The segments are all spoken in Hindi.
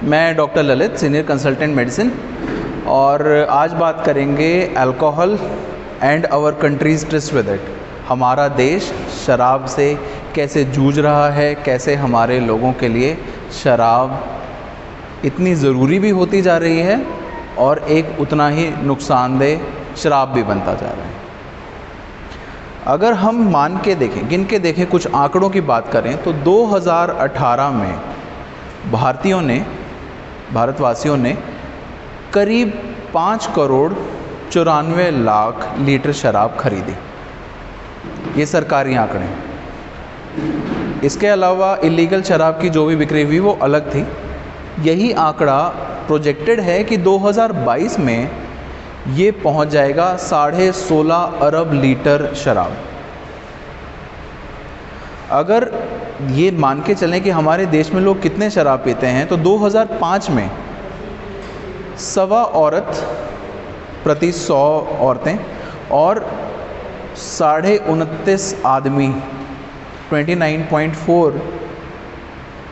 मैं doctor Lalit, senior consultant medicine, और आज बात करेंगे alcohol and our countries tryst with it. हमारा देश शराब से कैसे जूझ रहा है, कैसे हमारे लोगों के लिए शराब इतनी ज़रूरी भी होती जा रही है और एक उतना ही नुकसानदेह शराब भी बनता जा रहा है। अगर हम मान के देखें, गिन के देखें, कुछ आंकड़ों की बात करें तो 2018 में भारतवासियों ने करीब 5 करोड़ 94 लाख लीटर शराब खरीदी। ये सरकारी आंकड़े हैं। इसके अलावा इलीगल शराब की जो भी बिक्री हुई वो अलग थी। यही आंकड़ा प्रोजेक्टेड है कि 2022 में ये पहुंच जाएगा 16.5 अरब लीटर शराब। अगर ये मान के चलें कि हमारे देश में लोग कितने शराब पीते हैं तो 2005 में 1.25 औरत प्रति 100 औरतें और 29.5 आदमी 29.4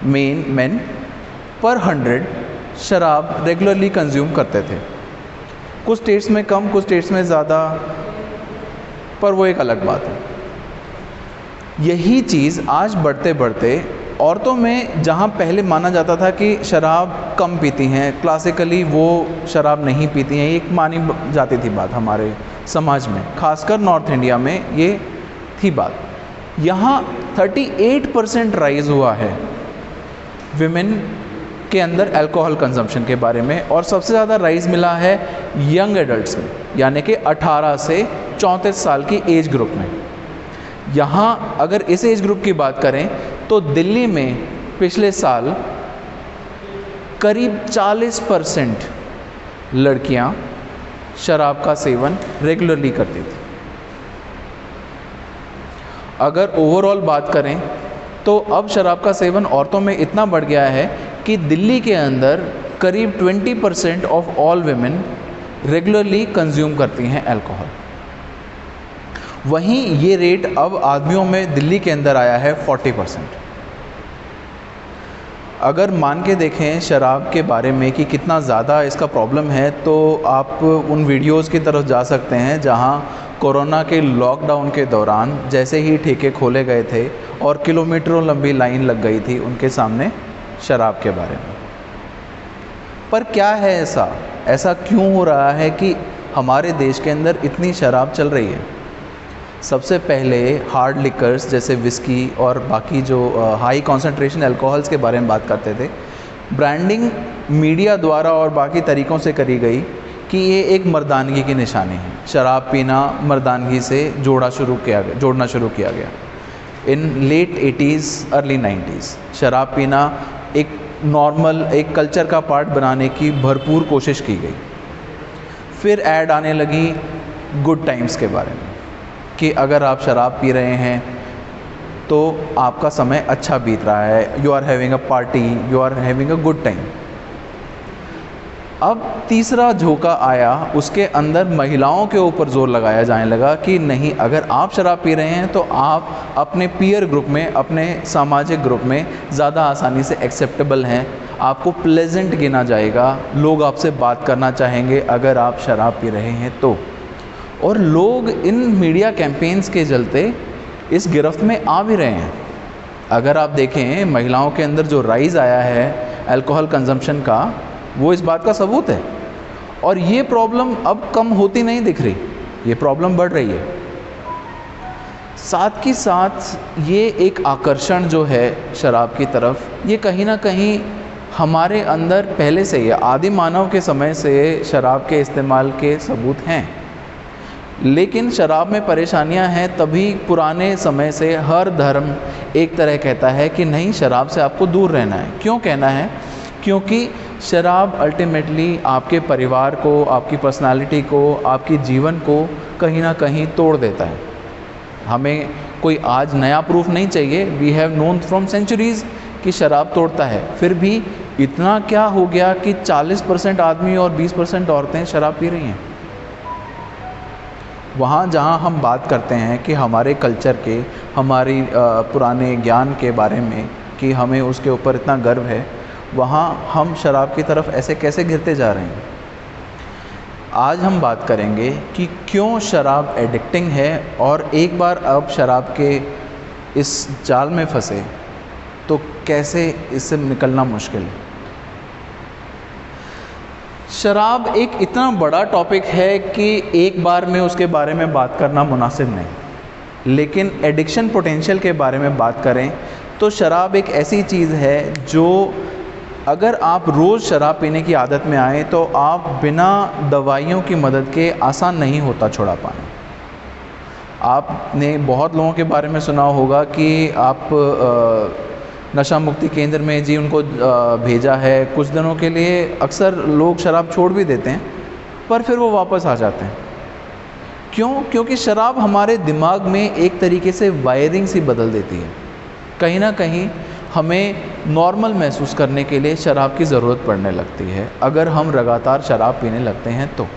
मेन पर 100 शराब रेगुलरली कंज्यूम करते थे। कुछ स्टेट्स में कम, कुछ स्टेट्स में ज़्यादा, पर वो एक अलग बात है। यही चीज़ आज बढ़ते बढ़ते औरतों में, जहाँ पहले माना जाता था कि शराब कम पीती हैं, क्लासिकली वो शराब नहीं पीती हैं, एक मानी जाती थी बात हमारे समाज में, खासकर नॉर्थ इंडिया में ये थी बात। यहाँ 38% राइज हुआ है विमेन के अंदर अल्कोहल कंजम्पशन के बारे में, और सबसे ज़्यादा राइज मिला है यंग एडल्ट्स में, यानी कि 18 से 34 साल की एज ग्रुप में। यहाँ अगर इस एज ग्रुप की बात करें तो दिल्ली में पिछले साल करीब 40% लड़कियाँ शराब का सेवन रेगुलरली करती थी। अगर ओवरऑल बात करें तो अब शराब का सेवन औरतों में इतना बढ़ गया है कि दिल्ली के अंदर करीब 20% of all women regularly consume करती हैं अल्कोहल। वहीं ये रेट अब आदमियों में दिल्ली के अंदर आया है 40%। अगर मान के देखें शराब के बारे में कि कितना ज़्यादा इसका प्रॉब्लम है, तो आप उन वीडियोस की तरफ जा सकते हैं जहां कोरोना के लॉकडाउन के दौरान जैसे ही ठेके खोले गए थे और किलोमीटरों लंबी लाइन लग गई थी उनके सामने शराब के बारे में। पर क्या है ऐसा क्यों हो रहा है कि हमारे देश के अंदर इतनी शराब चल रही है? सबसे पहले हार्ड लिकर्स जैसे विस्की और बाकी जो हाई कंसंट्रेशन अल्कोहल्स के बारे में बात करते थे, ब्रांडिंग मीडिया द्वारा और बाकी तरीक़ों से करी गई कि ये एक मर्दानगी की निशानी है। शराब पीना मर्दानगी से जोड़ना शुरू किया गया। इन लेट 80s अर्ली 90s शराब पीना एक नॉर्मल, एक कल्चर का पार्ट बनाने की भरपूर कोशिश की गई। फिर ऐड आने लगी गुड टाइम्स के बारे में कि अगर आप शराब पी रहे हैं तो आपका समय अच्छा बीत रहा है, you are having a party, you are having a good time. अब तीसरा झोंका आया, उसके अंदर महिलाओं के ऊपर जोर लगाया जाने लगा कि नहीं, अगर आप शराब पी रहे हैं तो आप अपने पीयर ग्रुप में, अपने सामाजिक ग्रुप में ज़्यादा आसानी से एक्सेप्टेबल हैं, आपको प्लेजेंट गिना जाएगा, लोग आपसे बात करना चाहेंगे अगर आप शराब पी रहे हैं तो। और लोग इन मीडिया कैंपेन्स के चलते इस गिरफ्त में आ भी रहे हैं। अगर आप देखें महिलाओं के अंदर जो राइज़ आया है अल्कोहल कंजम्पशन का, वो इस बात का सबूत है। और ये प्रॉब्लम अब कम होती नहीं दिख रही, ये प्रॉब्लम बढ़ रही है। साथ ही साथ ये एक आकर्षण जो है शराब की तरफ, ये कहीं ना कहीं हमारे अंदर पहले से ही, आदिम मानव के समय से शराब के इस्तेमाल के सबूत हैं। लेकिन शराब में परेशानियां हैं तभी पुराने समय से हर धर्म एक तरह कहता है कि नहीं, शराब से आपको दूर रहना है। क्यों कहना है? क्योंकि शराब अल्टीमेटली आपके परिवार को, आपकी पर्सनालिटी को, आपकी जीवन को कहीं ना कहीं तोड़ देता है। हमें कोई आज नया प्रूफ नहीं चाहिए, we have known from centuries कि शराब तोड़ता है। फिर भी इतना क्या हो गया कि 40% आदमी और 20% औरतें शराब पी रही हैं। वहाँ जहाँ हम बात करते हैं कि हमारे कल्चर के, हमारी पुराने ज्ञान के बारे में कि हमें उसके ऊपर इतना गर्व है, वहाँ हम शराब की तरफ ऐसे कैसे गिरते जा रहे हैं। आज हम बात करेंगे कि क्यों शराब एडिक्टिंग है, और एक बार अब शराब के इस जाल में फंसे तो कैसे इससे निकलना मुश्किल है। शराब एक इतना बड़ा टॉपिक है कि एक बार में उसके बारे में बात करना मुनासिब नहीं, लेकिन एडिक्शन पोटेंशियल के बारे में बात करें तो शराब एक ऐसी चीज़ है जो अगर आप रोज़ शराब पीने की आदत में आए तो आप बिना दवाइयों की मदद के आसान नहीं होता छुड़ा पाना। आपने बहुत लोगों के बारे में सुना होगा कि आप नशा मुक्ति केंद्र में जी उनको भेजा है, कुछ दिनों के लिए अक्सर लोग शराब छोड़ भी देते हैं पर फिर वो वापस आ जाते हैं। क्यों? क्योंकि शराब हमारे दिमाग में एक तरीके से वायरिंग सी बदल देती है। कहीं ना कहीं हमें नॉर्मल महसूस करने के लिए शराब की ज़रूरत पड़ने लगती है। अगर हम लगातार शराब पीने लगते हैं तो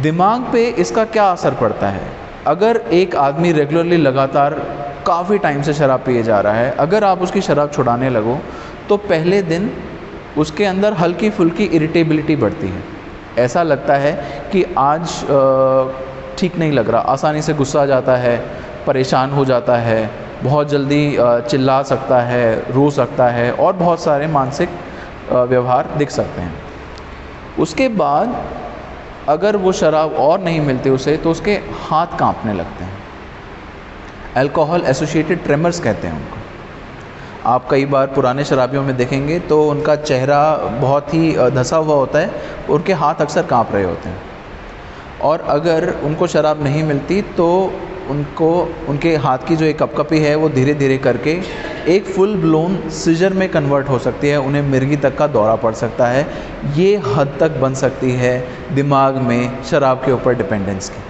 दिमाग पे इसका क्या असर पड़ता है? अगर एक आदमी रेगुलरली लगातार काफ़ी टाइम से शराब पिए जा रहा है, अगर आप उसकी शराब छुड़ाने लगो तो पहले दिन उसके अंदर हल्की फुल्की इरिटेबिलिटी बढ़ती है। ऐसा लगता है कि आज ठीक नहीं लग रहा, आसानी से गुस्सा आ जाता है, परेशान हो जाता है, बहुत जल्दी चिल्ला सकता है, रो सकता है और बहुत सारे मानसिक व्यवहार दिख सकते हैं। उसके बाद अगर वो शराब और नहीं मिलती उसे तो उसके हाथ कांपने लगते हैं। अल्कोहल एसोसिएटेड ट्रेमर्स कहते हैं उनको। आप कई बार पुराने शराबियों में देखेंगे तो उनका चेहरा बहुत ही धंसा हुआ होता है, उनके हाथ अक्सर कांप रहे होते हैं। और अगर उनको शराब नहीं मिलती तो उनके हाथ की जो एक कपकपी है वो धीरे धीरे करके एक फुल ब्लोन सीजर में कन्वर्ट हो सकती है, उन्हें मिर्गी तक का दौरा पड़ सकता है। ये हद तक बन सकती है दिमाग में शराब के ऊपर डिपेंडेंस की।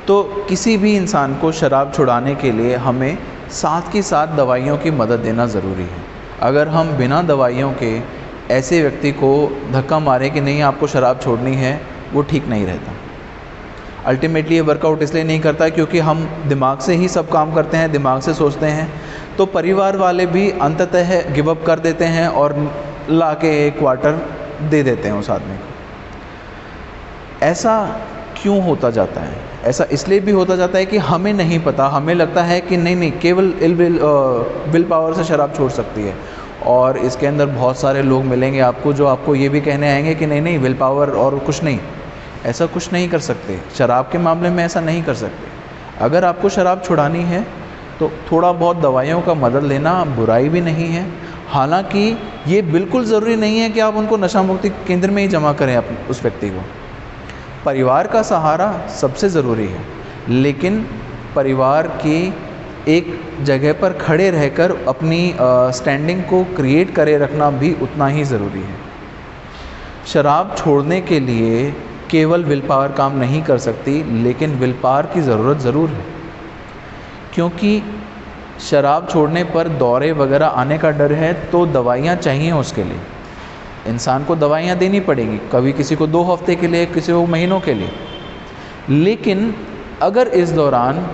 तो किसी भी इंसान को शराब छुड़ाने के लिए हमें साथ के साथ दवाइयों की मदद देना ज़रूरी है। अगर हम बिना दवाइयों के ऐसे व्यक्ति को धक्का मारें कि नहीं आपको शराब छोड़नी है, वो ठीक नहीं रहता। अल्टीमेटली ये वर्कआउट इसलिए नहीं करता क्योंकि हम दिमाग से ही सब काम करते हैं, दिमाग से सोचते हैं, तो परिवार वाले भी अंततः गिव अप कर देते हैं और ला के एक क्वार्टर दे देते हैं उस आदमी को। ऐसा क्यों होता जाता है? ऐसा इसलिए भी होता जाता है कि हमें नहीं पता, हमें लगता है कि नहीं केवल विल पावर से शराब छोड़ सकती है। और इसके अंदर बहुत सारे लोग मिलेंगे आपको जो आपको ये भी कहने आएंगे कि नहीं विल पावर और कुछ नहीं, ऐसा कुछ नहीं कर सकते। शराब के मामले में ऐसा नहीं कर सकते। अगर आपको शराब छुड़ानी है तो थोड़ा बहुत दवाइयों का मदद लेना बुराई भी नहीं है। हालांकि ये बिल्कुल ज़रूरी नहीं है कि आप उनको नशा मुक्ति केंद्र में ही जमा करें उस व्यक्ति को। परिवार का सहारा सबसे ज़रूरी है, लेकिन परिवार की एक जगह पर खड़े रहकर अपनी स्टैंडिंग को क्रिएट करे रखना भी उतना ही ज़रूरी है। शराब छोड़ने के लिए केवल विल पावर काम नहीं कर सकती, लेकिन विल पावर की ज़रूरत ज़रूर है, क्योंकि शराब छोड़ने पर दौरे वगैरह आने का डर है तो दवाइयाँ चाहिए उसके लिए। इंसान को दवाइयाँ देनी पड़ेगी, कभी किसी को 2 हफ्ते के लिए, किसी को महीनों के लिए। लेकिन अगर इस दौरान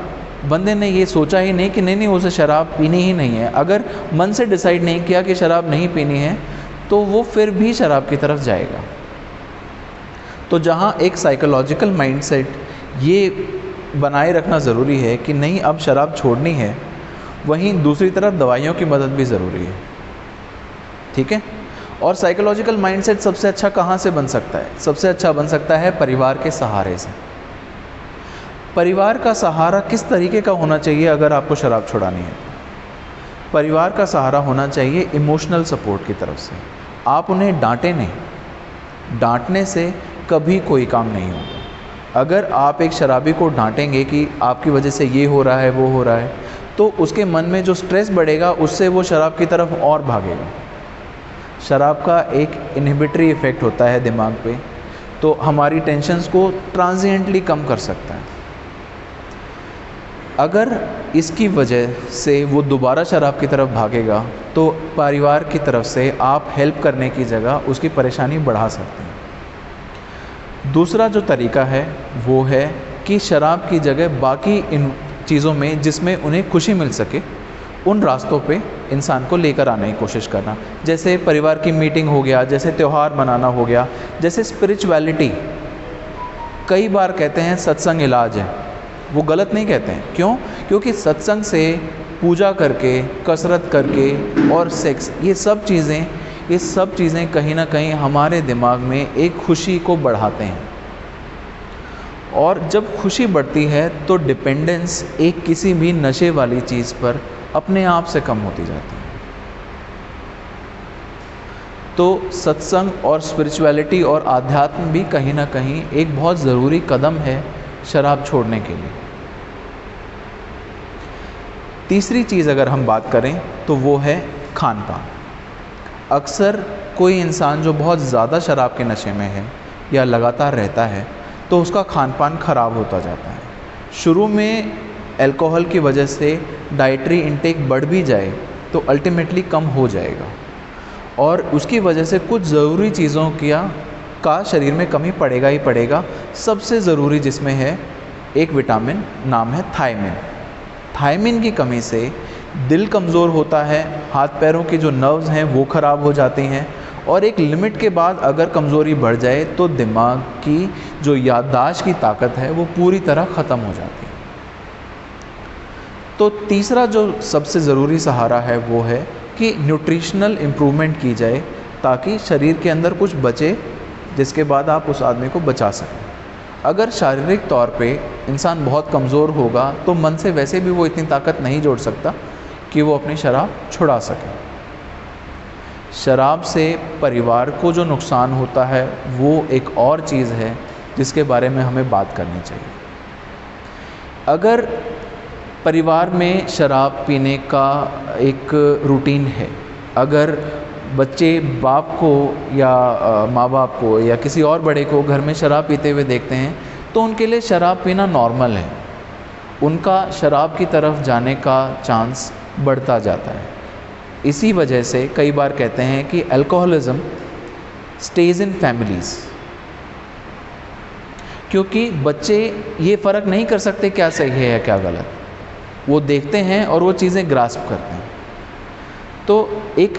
बंदे ने ये सोचा ही नहीं कि नहीं उसे शराब पीनी ही नहीं है, अगर मन से डिसाइड नहीं किया कि शराब नहीं पीनी है, तो वो फिर भी शराब की तरफ जाएगा। तो जहाँ एक साइकोलॉजिकल माइंडसेट ये बनाए रखना ज़रूरी है कि नहीं अब शराब छोड़नी है, वहीं दूसरी तरफ दवाइयों की मदद भी ज़रूरी है। ठीक है। और साइकोलॉजिकल माइंडसेट सबसे अच्छा कहाँ से बन सकता है? सबसे अच्छा बन सकता है परिवार के सहारे से। परिवार का सहारा किस तरीके का होना चाहिए? अगर आपको शराब छुड़ानी है, परिवार का सहारा होना चाहिए इमोशनल सपोर्ट की तरफ से। आप उन्हें डांटें नहीं, डांटने से कभी कोई काम नहीं होगा। अगर आप एक शराबी को डांटेंगे कि आपकी वजह से ये हो रहा है वो हो रहा है, तो उसके मन में जो स्ट्रेस बढ़ेगा उससे वो शराब की तरफ और भागेगा। शराब का एक इनहिबिटरी इफ़ेक्ट होता है दिमाग पे, तो हमारी टेंशन्स को ट्रांजिएंटली कम कर सकता है। अगर इसकी वजह से वो दोबारा शराब की तरफ भागेगा तो परिवार की तरफ से आप हेल्प करने की जगह उसकी परेशानी बढ़ा सकते हैं। दूसरा जो तरीका है वो है कि शराब की जगह बाकी इन चीज़ों में जिसमें उन्हें खुशी मिल सके, उन रास्तों पे इंसान को लेकर आने की कोशिश करना। जैसे परिवार की मीटिंग हो गया, जैसे त्यौहार मनाना हो गया, जैसे स्पिरिचुअलिटी। कई बार कहते हैं सत्संग इलाज है, वो गलत नहीं कहते हैं। क्यों? क्योंकि सत्संग से पूजा करके, कसरत करके और सेक्स, ये सब चीज़ें कहीं ना कहीं हमारे दिमाग में एक खुशी को बढ़ाते हैं। और जब खुशी बढ़ती है तो डिपेंडेंस एक किसी भी नशे वाली चीज़ पर अपने आप से कम होती जाती है। तो सत्संग और स्पिरिचुअलिटी और आध्यात्म भी कहीं ना कहीं एक बहुत ज़रूरी कदम है शराब छोड़ने के लिए। तीसरी चीज़ अगर हम बात करें तो वो है खान पान। अक्सर कोई इंसान जो बहुत ज़्यादा शराब के नशे में है या लगातार रहता है तो उसका खान पान ख़राब होता जाता है। शुरू में अल्कोहल की वजह से डाइटरी इनटेक बढ़ भी जाए तो अल्टीमेटली कम हो जाएगा, और उसकी वजह से कुछ ज़रूरी चीज़ों का शरीर में कमी पड़ेगा ही पड़ेगा। सबसे ज़रूरी जिसमें है एक विटामिन, नाम है थायमिन। थायमिन की कमी से दिल कमज़ोर होता है, हाथ पैरों की जो नर्व्स हैं वो ख़राब हो जाती हैं, और एक लिमिट के बाद अगर कमज़ोरी बढ़ जाए तो दिमाग की जो याददाश्त की ताकत है वो पूरी तरह ख़त्म हो जाती है। तो तीसरा जो सबसे ज़रूरी सहारा है वो है कि न्यूट्रिशनल इम्प्रूवमेंट की जाए ताकि शरीर के अंदर कुछ बचे जिसके बाद आप उस आदमी को बचा सकें। अगर शारीरिक तौर पे इंसान बहुत कमज़ोर होगा तो मन से वैसे भी वो इतनी ताकत नहीं जोड़ सकता कि वो अपनी शराब छुड़ा सके। शराब से परिवार को जो नुकसान होता है वो एक और चीज़ है जिसके बारे में हमें बात करनी चाहिए। अगर परिवार में शराब पीने का एक रूटीन है, अगर बच्चे बाप को या माँ बाप को या किसी और बड़े को घर में शराब पीते हुए देखते हैं तो उनके लिए शराब पीना नॉर्मल है, उनका शराब की तरफ जाने का चांस बढ़ता जाता है। इसी वजह से कई बार कहते हैं कि अल्कोहलिज्म स्टेज इन फैमिलीज़, क्योंकि बच्चे ये फ़र्क नहीं कर सकते क्या सही है या क्या गलत, वो देखते हैं और वो चीज़ें ग्रास्प करते हैं। तो एक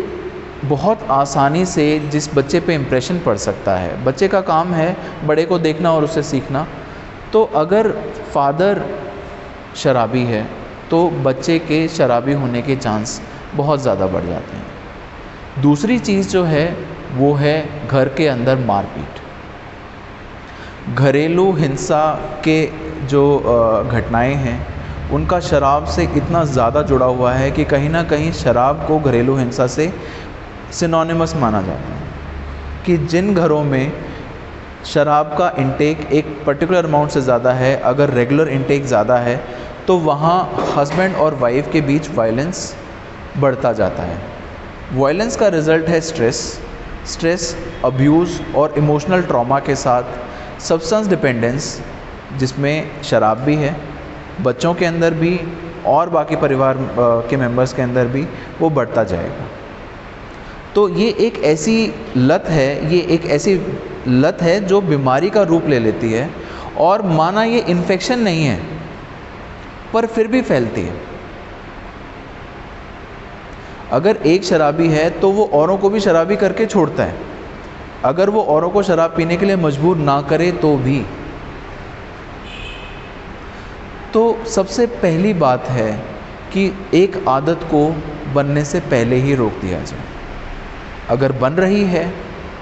बहुत आसानी से जिस बच्चे पे इम्प्रेशन पड़ सकता है, बच्चे का काम है बड़े को देखना और उससे सीखना। तो अगर फादर शराबी है तो बच्चे के शराबी होने के चांस बहुत ज़्यादा बढ़ जाते हैं। दूसरी चीज़ जो है वो है घर के अंदर मारपीट। घरेलू हिंसा के जो घटनाएं हैं उनका शराब से इतना ज़्यादा जुड़ा हुआ है कि कहीं ना कहीं शराब को घरेलू हिंसा से सिनोनिमस माना जाता है कि जिन घरों में शराब का इंटेक एक पर्टिकुलर अमाउंट से ज़्यादा है, अगर रेगुलर इंटेक ज़्यादा है तो वहाँ हस्बैंड और वाइफ के बीच वायलेंस बढ़ता जाता है। वायलेंस का रिज़ल्ट है स्ट्रेस, अब्यूज़ और इमोशनल ट्रॉमा के साथ सब्सटेंस डिपेंडेंस, जिसमें शराब भी है, बच्चों के अंदर भी और बाकी परिवार के मेंबर्स के अंदर भी वो बढ़ता जाएगा। तो ये एक ऐसी लत है जो बीमारी का रूप ले लेती है, और माना ये इन्फेक्शन नहीं है पर फिर भी फैलती है। अगर एक शराबी है तो वो औरों को भी शराबी करके छोड़ता है, अगर वो औरों को शराब पीने के लिए मजबूर ना करे तो भी। तो सबसे पहली बात है कि एक आदत को बनने से पहले ही रोक दिया जाए। अगर बन रही है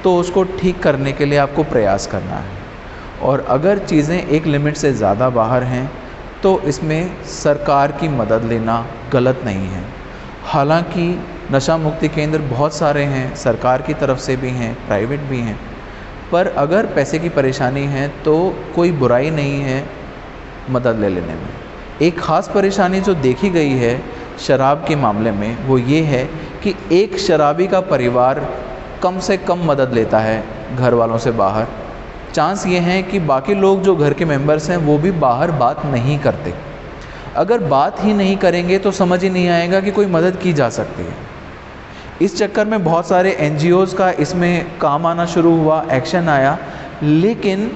तो उसको ठीक करने के लिए आपको प्रयास करना है, और अगर चीज़ें एक लिमिट से ज़्यादा बाहर हैं तो इसमें सरकार की मदद लेना गलत नहीं है। हालांकि नशा मुक्ति केंद्र बहुत सारे हैं, सरकार की तरफ से भी हैं, प्राइवेट भी हैं, पर अगर पैसे की परेशानी है तो कोई बुराई नहीं है मदद ले लेने में। एक ख़ास परेशानी जो देखी गई है शराब के मामले में वो ये है कि एक शराबी का परिवार कम से कम मदद लेता है घर वालों से बाहर। चांस ये हैं कि बाकी लोग जो घर के मेंबर्स हैं वो भी बाहर बात नहीं करते। अगर बात ही नहीं करेंगे तो समझ ही नहीं आएगा कि कोई मदद की जा सकती है। इस चक्कर में बहुत सारे NGOs का इसमें काम आना शुरू हुआ, एक्शन आया, लेकिन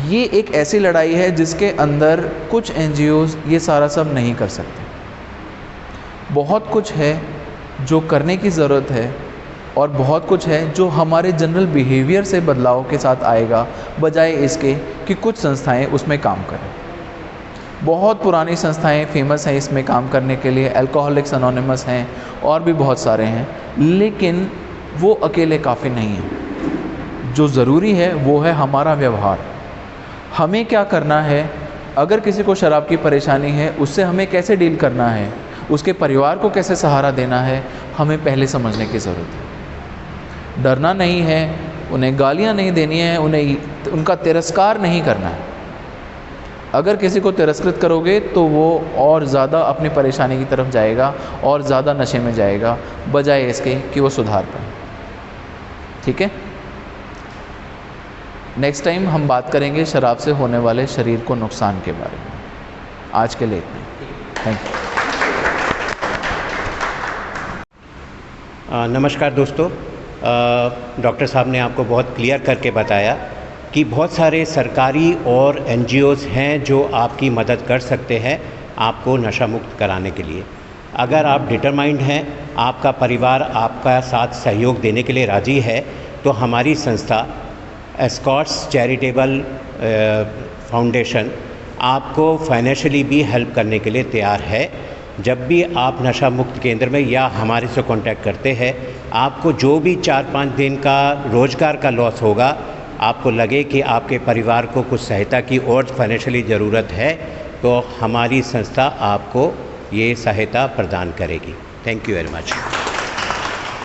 ये एक ऐसी लड़ाई है जिसके अंदर कुछ NGOs ये सारा सब नहीं कर सकते। बहुत कुछ है जो करने की ज़रूरत है, और बहुत कुछ है जो हमारे जनरल बिहेवियर से बदलाव के साथ आएगा, बजाय इसके कि कुछ संस्थाएं उसमें काम करें। बहुत पुरानी संस्थाएं फेमस हैं इसमें काम करने के लिए, अल्कोहलिक्स अनोनिमस हैं और भी बहुत सारे हैं, लेकिन वो अकेले काफ़ी नहीं हैं। जो ज़रूरी है वो है हमारा व्यवहार। हमें क्या करना है, अगर किसी को शराब की परेशानी है उससे हमें कैसे डील करना है, उसके परिवार को कैसे सहारा देना है, हमें पहले समझने की ज़रूरत है। डरना नहीं है, उन्हें गालियाँ नहीं देनी है, उन्हें उनका तिरस्कार नहीं करना है। अगर किसी को तिरस्कृत करोगे तो वो और ज़्यादा अपनी परेशानी की तरफ जाएगा और ज़्यादा नशे में जाएगा, बजाय इसके कि वो सुधार पाए। ठीक है, नेक्स्ट टाइम हम बात करेंगे शराब से होने वाले शरीर को नुकसान के बारे में। आज के लिए इतना ही। Thank you. नमस्कार दोस्तों, डॉक्टर साहब ने आपको बहुत क्लियर करके बताया कि बहुत सारे सरकारी और NGOs हैं जो आपकी मदद कर सकते हैं आपको नशा मुक्त कराने के लिए। अगर आप डिटरमाइंड हैं, आपका परिवार आपका साथ सहयोग देने के लिए राज़ी है, तो हमारी संस्था एस्कॉर्ट्स चैरिटेबल फाउंडेशन आपको फाइनेंशियली भी हेल्प करने के लिए तैयार है। जब भी आप नशा मुक्त केंद्र में या हमारे से कांटेक्ट करते हैं, आपको जो भी 4-5 दिन का रोज़गार का लॉस होगा, आपको लगे कि आपके परिवार को कुछ सहायता की और फाइनेंशियली ज़रूरत है, तो हमारी संस्था आपको ये सहायता प्रदान करेगी। Thank you very much.